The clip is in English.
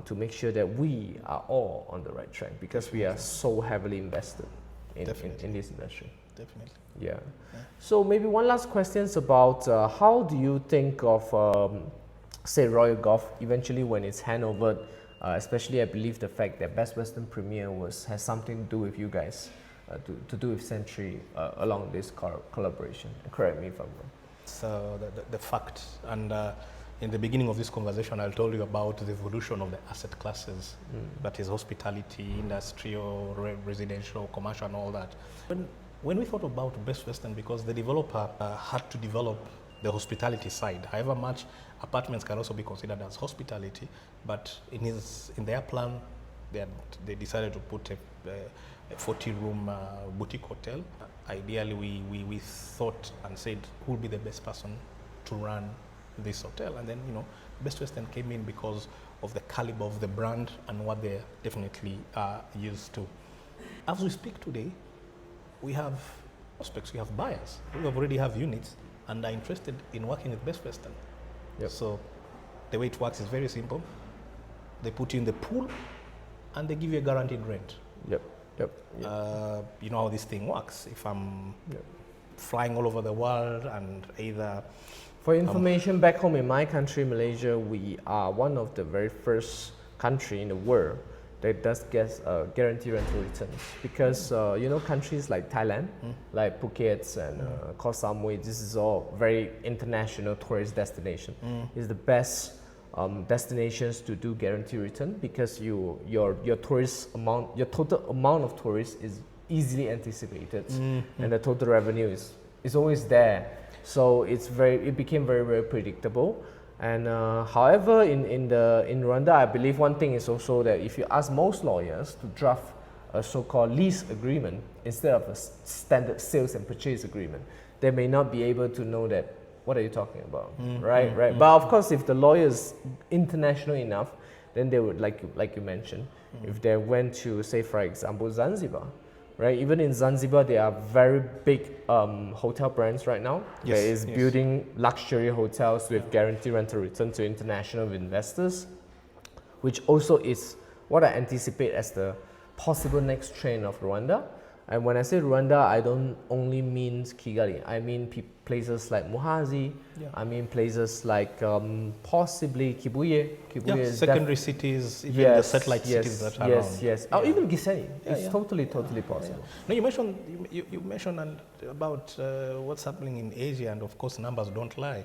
to make sure that we are all on the right track, because we are so heavily invested in this industry. Definitely. Yeah. So maybe one last question is about how do you think of, say, Royal Golf eventually when it's handover, especially I believe the fact that Best Western Premier has something to do with you guys, to do with Century along this collaboration. Correct me if I'm wrong. So the fact, and in the beginning of this conversation, I told you about the evolution of the asset classes, that is hospitality, industrial, residential, commercial, and all that. When we thought about Best Western, because the developer had to develop the hospitality side, however much apartments can also be considered as hospitality, but in their plan, they decided to put a 40-room boutique hotel. Ideally, we thought and said, who will be the best person to run this hotel? And then, Best Western came in because of the caliber of the brand and what they're definitely used to. As we speak today, we have prospects, we have buyers who already have units and are interested in working with Best Western. Yep. So the way it works is very simple. They put you in the pool and they give you a guaranteed rent. Yep. You know how this thing works. If I'm flying all over the world and either... For information, back home in my country, Malaysia, we are one of the very first country in the world that does get guaranteed rental returns, because countries like Thailand, like Phuket and Koh Samui, this is all very international tourist destination. It's the best destinations to do guaranteed return, because your total amount of tourists is easily anticipated, and the total revenue is always there. So it became very, very predictable. And however, in Rwanda, I believe one thing is also that if you ask most lawyers to draft a so-called lease agreement instead of a standard sales and purchase agreement, they may not be able to know that what are you talking about, right? But of course, if the lawyer is international enough, then they would, like you mentioned, if they went to, say, for example, Zanzibar. Right, even in Zanzibar, there are very big hotel brands right now that is building luxury hotels with guaranteed rental return to international investors, which also is what I anticipate as the possible next trend of Rwanda. And when I say Rwanda, I don't only mean Kigali. I mean places like Muhazi. I mean places like possibly Kibuye. Secondary cities, even the satellite cities that are around. Or even Gisenyi. It's totally possible. Now you mentioned about what's happening in Asia, and of course numbers don't lie.